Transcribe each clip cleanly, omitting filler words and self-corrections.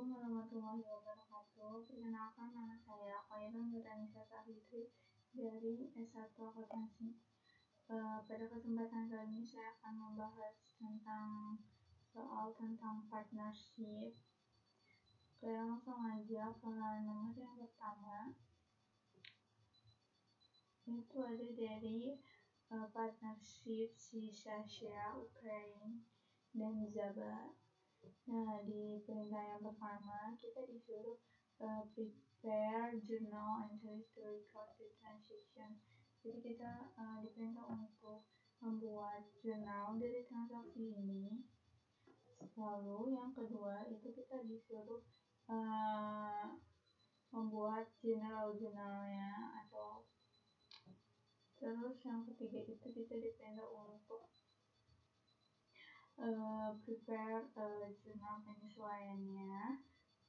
Assalamualaikum warahmatullahi wabarakatuh. Perkenalkan, nama saya Khairun Nurtanisa Safitri dari S1 Akuntansi. Pada kesempatan kali ini saya akan membahas tentang partnership. Oke, langsung aja ke nomor yang pertama. Itu ada dari partnership si Sasha, Ukraine, dan Zaba. Nah, di perintah yang pertama kita disuruh prepare journal entries to record the transaction. Jadi kita diperintah untuk membuat jurnal dari transaksi ini. Lalu yang kedua itu kita disuruh membuat jurnalnya atau terus yang ketiga itu kita diperintah untuk prepare jurnal penyesuaiannya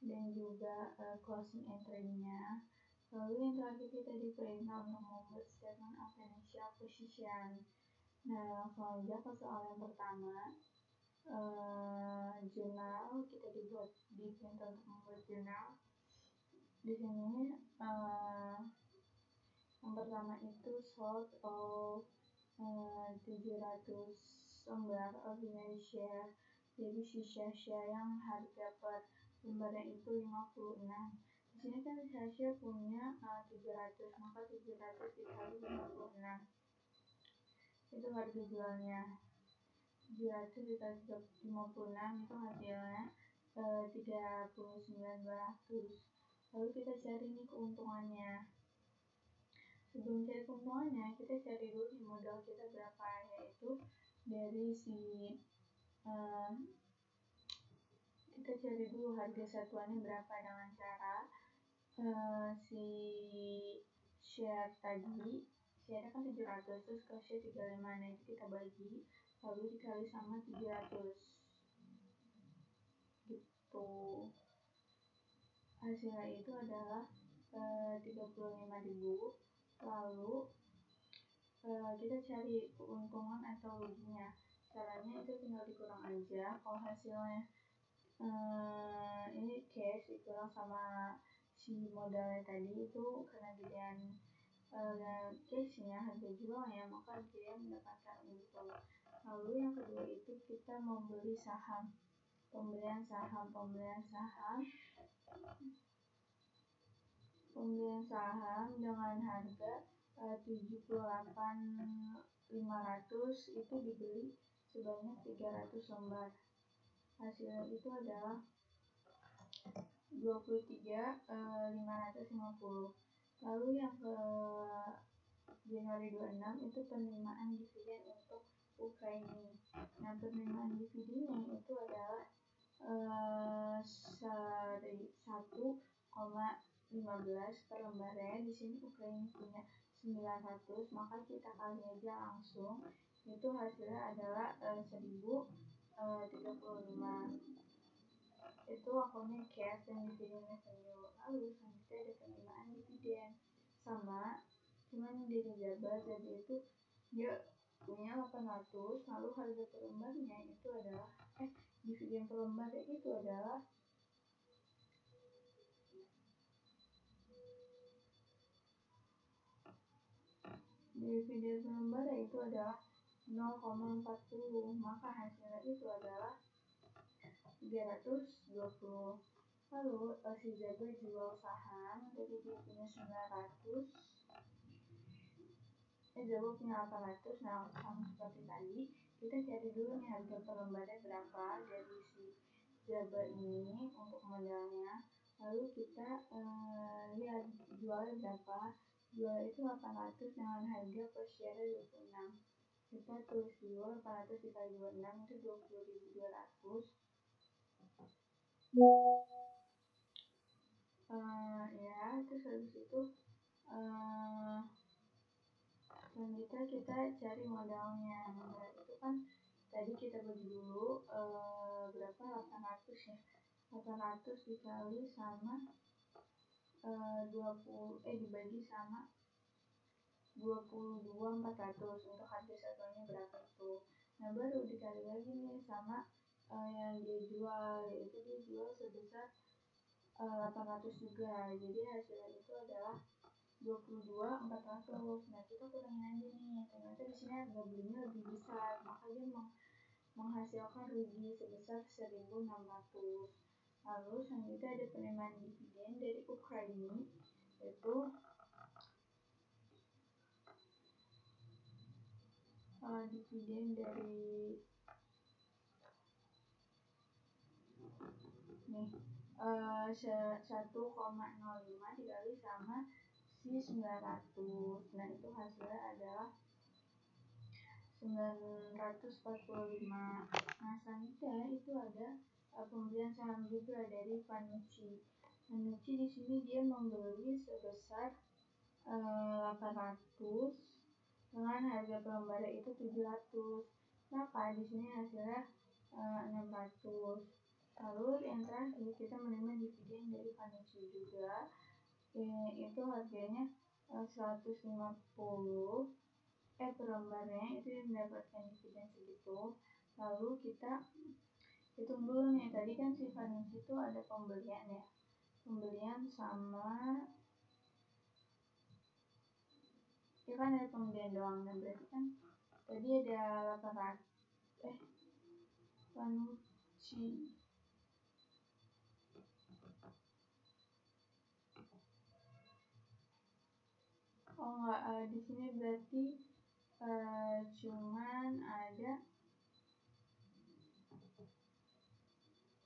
dan juga closing entry-nya. Lalu yang terakhir kita diperintah untuk membuat statement of financial position. Nah, langsung aja ke soal yang pertama. Jurnal kita diperintah untuk membuat jurnal. Di sini yang pertama itu sold of 700 lembar ordinary share. Jadi si Sasha yang harga per lembarnya itu 56. Di sini kan Sasha punya 700, maka 700 dikali 56 itu harga jualnya. 700 dikali 56 itu hasilnya 39.200. Lalu kita cari nih keuntungannya. Sebelum cari keuntungannya, kita cari dulu modal kita berapa, yaitu dari kita cari dulu harga satuannya berapa dengan cara si share tadi, share kan 700 terus cashnya 35, nanti kita bagi lalu dikali sama 700 gitu. Hasilnya itu adalah 35.000. Lalu kita cari keuntungan atau ruginya. Caranya itu tinggal dikurang aja. Kalau hasilnya ini cash dikurang sama si modalnya tadi itu karena gedean cashnya, harga jualnya, maka dia mendapatkan untung. Lalu yang kedua itu kita membeli saham, pembelian saham dengan harga 78.500 itu dibeli sebanyak 300 lembar. Hasilnya itu adalah 23.550. Lalu yang ke Januari 26 itu penerimaan dividen untuk Ukraina. Nah, penerimaan dividennya itu adalah 1,15 per lembarnya. Di sini Ukraina punya 900, maka kita kali aja langsung. Itu hasilnya adalah 1.035. Itu akunnya cash dan dividen revenue. Lalu selanjutnya ada penerimaan dividen sama, cuman dari Zaba itu dia punya 800. Lalu harga per lembarnya itu adalah dividen per lembarnya itu adalah dividen per lembarnya itu adalah 0,40, maka hasilnya itu adalah 320. Lalu si Zaba jual saham, jadi dia punya 900, Zaba punya 800. Nah, sama seperti tadi, kita cari dulu nih harga per lembarnya berapa dari si Zaba ini untuk modalnya. Lalu kita lihat jualnya berapa. Jual itu 800 dengan harga per share 26. Kita tulis dulu 800 dikali 26 itu 20.200. Terus habis itu selanjutnya kita cari modalnya. Modal itu kan tadi kita bagi dulu berapa, 800 ya. 800 dikali sama 20 dibagi sama 22.400 untuk harga satuannya berapa itu. Nah, baru dikali lagi nih sama yang dia jual, yaitu dia jual sebesar 800 juga. Jadi hasilnya itu adalah 22.400. Nah, kita kurangin aja nih. Ternyata di sini harga belinya lebih besar, maka dia menghasilkan rugi sebesar 1.600. Lalu selanjutnya ada penerimaan dividen dari Ukraina, yaitu dividen dari 1,05 dikali sama si 900. Nah, itu hasilnya adalah 945. Nah, selanjutnya itu ada pembelian saham juga dari Vanucci. Vanucci di sini dia membeli sebesar 800 dengan harga per lembarnya itu 700. Maka di sini hasilnya 600. Lalu yang terakhir kita menerima dividen dari Vanucci juga, itu harganya 150 per lembarnya, itu yang mendapatkan dividen segitu. Lalu kita hitung dulu nih, tadi kan si Vanucci itu ada pembelian ya, pembelian sama ya kan ada pembelian doang, dan berarti kan tadi ada 800 Vanucci di sini berarti cuman ada,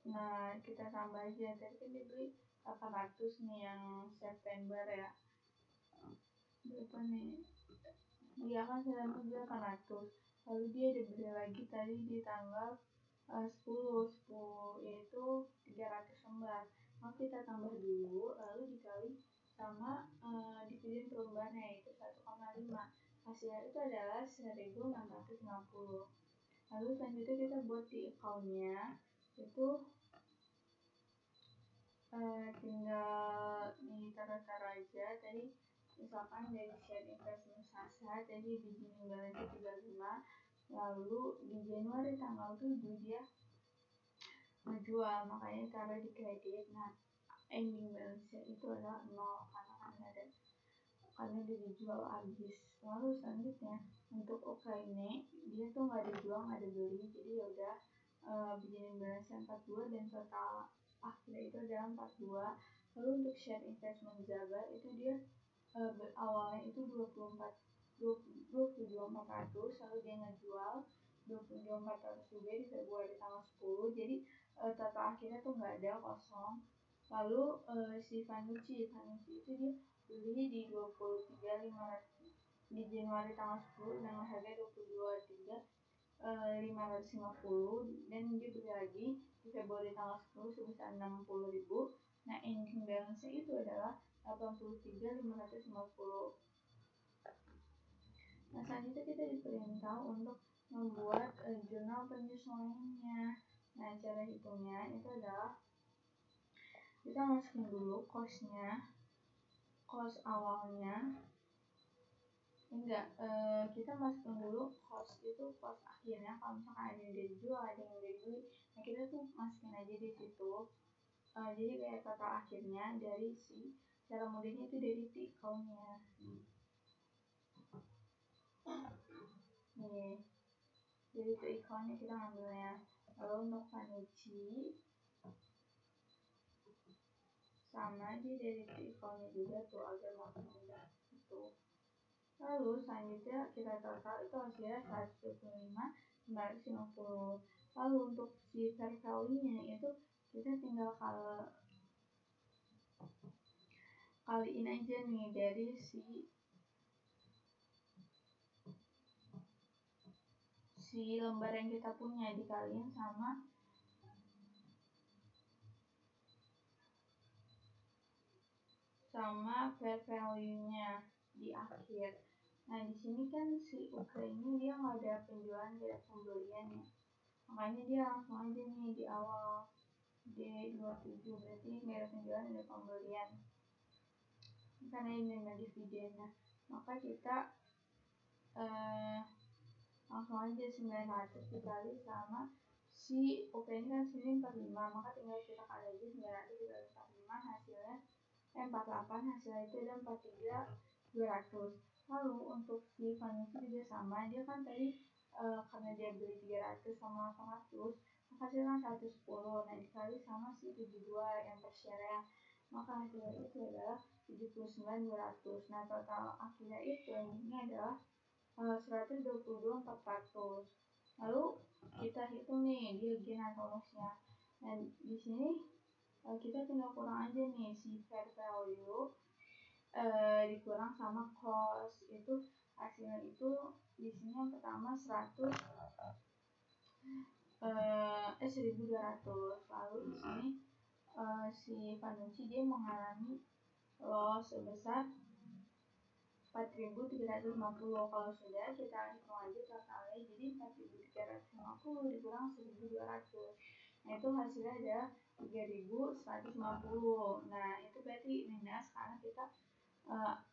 nah kita tambah aja, tadi kan dibeli 800 nih yang September ya, berapa nih, dia kan September beli 800, lalu dia ada beli lagi tadi di tanggal 10 yaitu 300 lembar, maka kita tambah dulu lalu dikali sama dividen per lembarnya yaitu 1,5, hasilnya itu adalah 1.650. Lalu selanjutnya kita buat di account-nya, itu tinggal ditaruh-taruh aja. Tadi misalkan dari share investment Sasa tadi beginning balance 35, lalu di Januari tanggal 7 dia menjual, makanya taruh di kredit. Nah, ending balance itu adalah 0 karena dia dijual habis. Lalu selanjutnya untuk Ukraina dia tuh nggak ada jual, nggak ada beli, jadi ya udah beginning balance 42 dan total akhirnya itu adalah 42. Lalu untuk share investment Zaga itu dia awalnya itu 22.400, lalu dia ngejual 22.400 juga di Februari tanggal 10, jadi total akhirnya tuh nggak ada, kosong. Lalu si Vanucci itu dia beli di 23.500 di Januari tanggal 10 dengan harga 22.550, dan dia beli lagi di Februari tanggal 10 sebesar 60.000. Nah, ending balance itu adalah 83.550. Nah, selanjutnya kita diperintah untuk membuat jurnal penyesuaiannya. Nah, cara hitungnya itu adalah kita masukin dulu cost awalnya, kita masukin dulu cost akhirnya. Kalau misalkan ada yang dari jual, ada yang dari beli, nah kita tuh masukin aja di situ. Jadi kayak total akhirnya dari si, cara mudahnya itu dari account-nya nih, jadi itu account-nya kita ngambilnya. Lalu untuk Vanucci sama aja dari account-nya juga tuh, agar makin mudah gitu. Lalu selanjutnya kita total itu hasilnya 125.950. Lalu untuk si fair value-nya itu kita tinggal kaliin aja nih dari si lembar yang kita punya, dikaliin sama fair value-nya di akhir. Nah, di sini kan si Ukraina dia nggak ada penjualan, tidak pembelian ya, makanya dia langsung aja nih di awal D27, berarti nggak ada penjualan, ada pembelian karena ini dividen. Nah, maka kita langsung aja 900 dikali sama si Ukraina kan sini 45, maka tinggal kita kali aja 900 dikali 45 hasilnya 48, hasilnya itu ada 43.200. Lalu untuk si Vanucci juga sama, dia kan tadi karena dia beli 300 sama 800, maka hasilnya 110. Nah dikali sama si 72 yang per share, maka hasilnya itu adalah 79.200. Nah total akhirnya itu ini adalah 122.400. Lalu kita hitung nih dia gain atau lossnya. Dan di sini kita tinggal kurang aja nih si fair value dikurang sama cost, itu hasilnya itu di sini yang pertama 100 1.200. Lalu di sini si Vanucci dia mengalami loss sebesar 4.350. Kalau sudah kita hitung aja totalnya, jadi 4.350 dikurang 1.200. Nah itu hasilnya ada 3.150. Nah itu berarti minus karena kita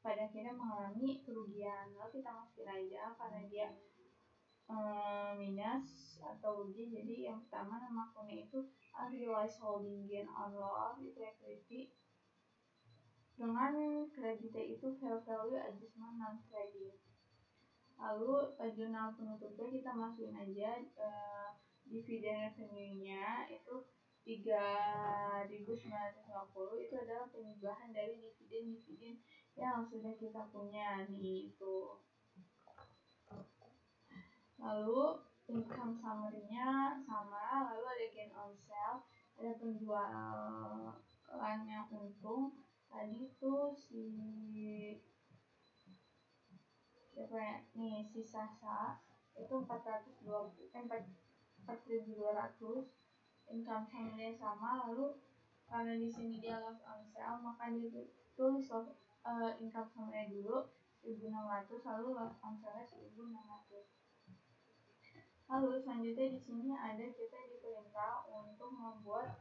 pada akhirnya mengalami kerugian. Lalu kita masukin aja karena dia minus atau rugi. Jadi yang pertama nama akunnya itu unrealized holding gain on loss, itu equity, dengan kreditnya itu fair value adjustment non trading. Lalu jurnal penutupnya kita masukin aja dividen revenue-nya itu 3.950. Itu adalah penyubahan dari dividen yang sudah kita punya nih itu. Lalu income summary-nya sama, lalu ada gain on sale, ada penjualan yang untung. Tadi tuh si siapa ya? Nih si Sasa itu 4.200. Income summary sama, lalu karena di sini dia loss on sale, maka dia tulis income summary dulu 1.600, lalu loss on sale 1.600. Lalu selanjutnya di sini ada kita diperintah untuk membuat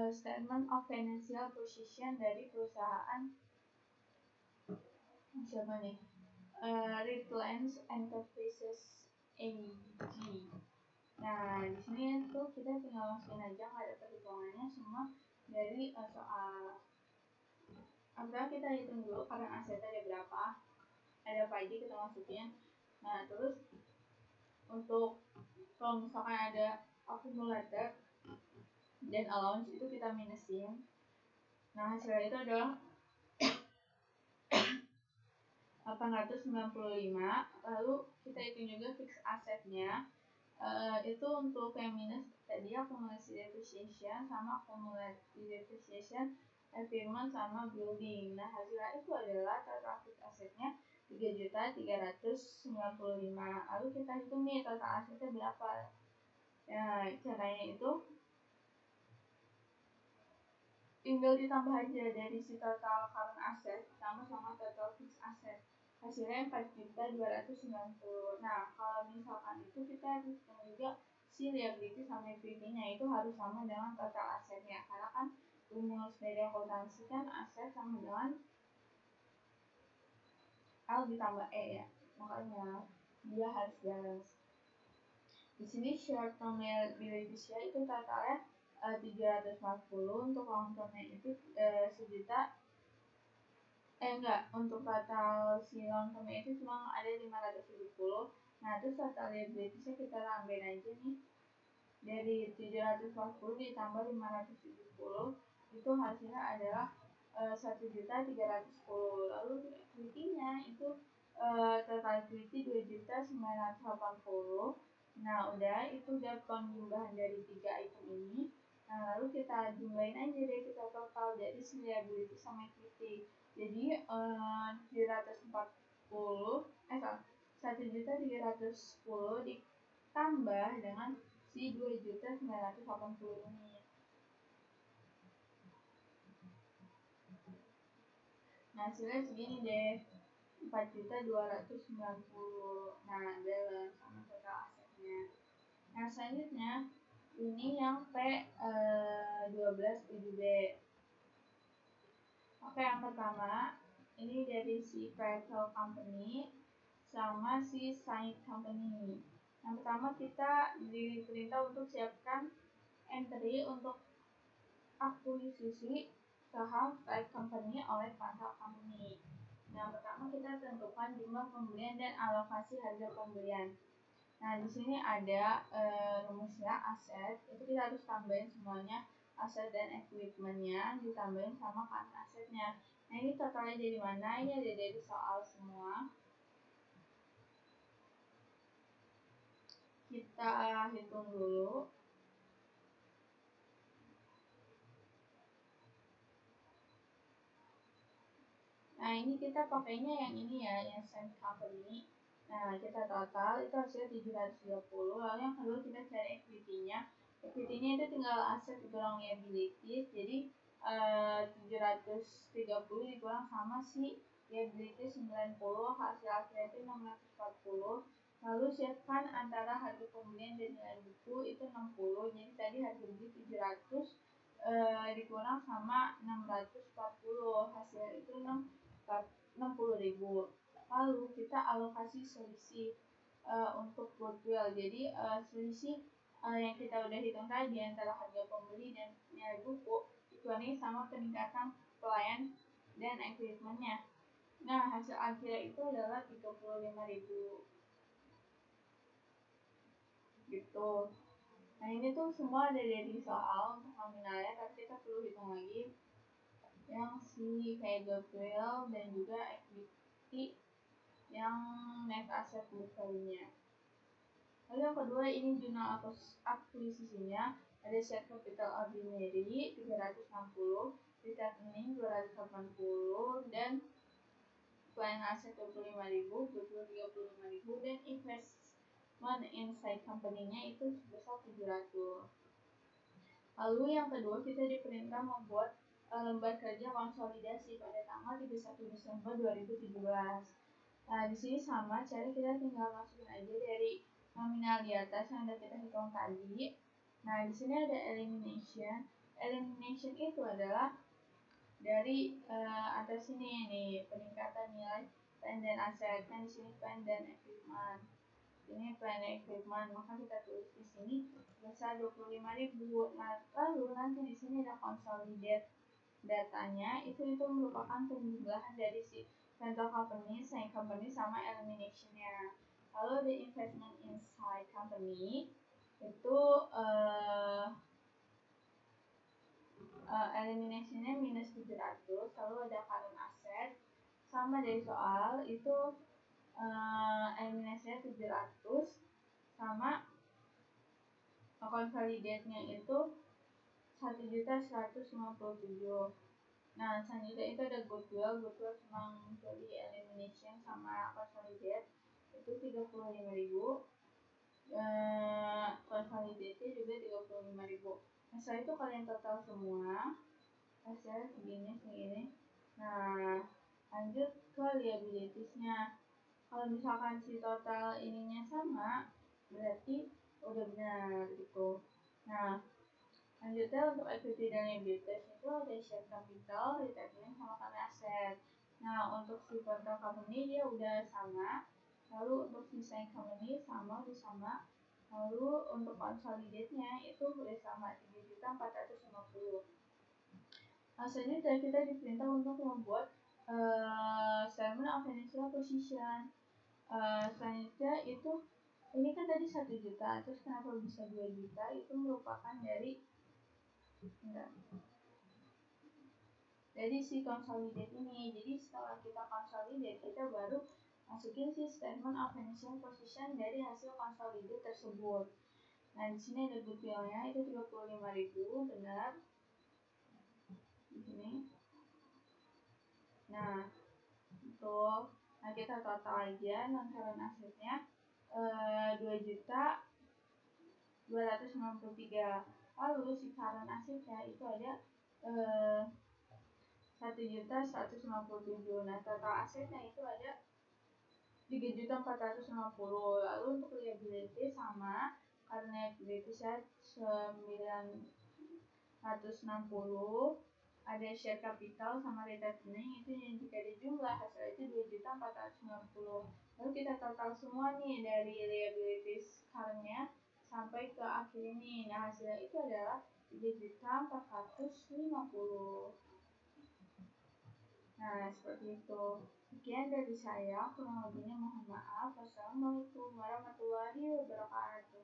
statement of financial position dari perusahaan siapa nih? Redlands Enterprises AG. Nah di sini tuh kita tinggal masukin aja, nggak ada perhitungannya, semua dari soal antara kita hitung dulu karena asetnya ada berapa, ada apa aja kita masukin. Nah terus untuk kalau misalkan ada accumulator dan allowance itu kita minusin. Nah hasilnya itu adalah 895. Lalu kita hitung juga fixed assetnya, itu untuk yang minus tadi accumulated depreciation sama accumulated depreciation, impairment sama building. Nah hasilnya itu adalah total fixed assetnya 3.395. Lalu kita hitung nih total asetnya berapa. Nah caranya itu tinggal ditambah aja dari si total current asset sama total fixed asset, hasilnya 4.290. Nah kalau misalkan itu kita harus juga si liability sama equity-nya itu harus sama dengan total asetnya, karena kan rumus dari akuntansi kan aset sama dengan L ditambah E ya, makanya dia harus balance. Di sini short term liability itu totalnya 340, untuk long termnya itu untuk total si long termnya itu cuma ada 570. Nah terus total liability-nya kita tambahin aja nih, dari 740 ditambah 570 itu hasilnya adalah 1.310. Lalu equity-nya itu total equity 2.980. Nah udah, itu udah penjumlahan dari 3 item ini. Nah lalu kita jumlahin aja deh kita total dari si liability sama equity. Jadi 1.310 ditambah dengan si 2.980 ini. Nah hasilnya segini deh, 4.290. Nah balance sama total asetnya. Nah selanjutnya ini yang P12 7B. Oke, yang pertama ini dari si Petrol Company sama si Science Company. Yang pertama kita diperintah untuk siapkan entry untuk akuisisi saham like company oleh Quantal Company. Yang pertama kita tentukan jumlah pembelian dan alokasi harga pembelian. Nah, di sini ada rumusnya aset, itu kita harus tambahin semuanya aset dan equipmentnya ditambahin sama current asetnya. Nah, ini totalnya dari mana? Ini ada dari soal semua. Kita hitung dulu. Nah, ini kita pakainya yang ini ya, yang same company. Nah, kita total itu hasilnya 730. Lalu yang kedua kita cari equity-nya. Equity-nya itu tinggal aset dikurang liabilities. Jadi 730 dikurang sama si liabilities 90, hasil akhirnya itu 640. Lalu siapkan antara harga pembelian dan nilai buku itu 60. Jadi tadi harga beli 700 dikurang sama 640, hasilnya itu 60.000. Lalu kita alokasi selisih untuk goodwill. Jadi selisih yang kita udah hitung tadi antara harga pembeli dan nilai buku dikurangi sama peningkatan pelayan dan equipmentnya. Nah, hasil akhirnya itu adalah 35.000 gitu. Nah, ini tuh semua ada dari soal untuk nominalnya, tapi kita perlu hitung lagi yang si kayak goodwill dan juga equity yang net asset book value-nya. Lalu yang kedua ini jurnal akuisisinya, ada share capital ordinary 360, returning 280, dan plan asset 25.000, goodwill 35.000, dan investment inside company-nya itu sebesar 700. Lalu yang kedua kita diperintah membuat lembar kerja konsolidasi pada tanggal 31 Desember 2017. Nah, di sini sama, cara kita tinggal masukin aja dari nominal di atas yang udah kita hitung tadi. Nah, di sini ada elimination. Elimination itu adalah dari atas sini nih, peningkatan nilai plan dan aset. Kan di sini plan dan equipment. Ini plan dan equipment, maka kita tulis di sini besar 25.000. Nah, lalu nanti di sini ada consolidate datanya, itu merupakan penjumlahan dari si rental company, side company, sama elimination-nya. Lalu the investment inside company itu elimination-nya minus 700. Lalu ada current asset, sama dari soal itu elimination-nya 700 sama consolidate-nya itu 1.157. Nah, selanjutnya itu ada goodwill cuma dari elimination sama consolidate itu 35.000. Consolidate juga 35.000. Nah, setelah itu kalian total semua hasilnya segini. Nah, lanjut ke liabilities-nya. Kalau misalkan si total ininya sama, berarti udah benar gitu. Nah, lanjutnya untuk equity dan liabilities itu ada share capital, returning, sama current asset. Nah, untuk si Quantal Company dia udah sama. Lalu untuk si Sign Company sama, udah sama. Lalu untuk consolidate-nya itu udah sama, 3.450. Nah, selanjutnya kita diperintah untuk membuat statement of financial position. Selanjutnya itu ini kan tadi 1 juta, terus kenapa bisa 2 juta? Itu merupakan dari si consolidate ini. Jadi setelah kita consolidate, kita baru masukin si statement of financial position dari hasil consolidate tersebut. Nah, di sini ada goodwill-nya itu 35.000, benar. Di sini. Nah, betul. Nah, kita total aja non current assetnya 2.293. Lalu si current assetnya itu ada 1.157. Nah, total asetnya itu ada 3.450. Lalu untuk liability sama, karena liability 960, ada share capital sama retaining itu yang jika dijumlah hasil itu 2.490. Lalu kita total semua nih dari liabilities current-nya sampai ke akhir ini. Nah, hasilnya itu adalah 3.450. Nah, seperti itu. Sekian dari saya, kurang lebihnya mohon maaf. Wassalamualaikum warahmatullahi wabarakatuh.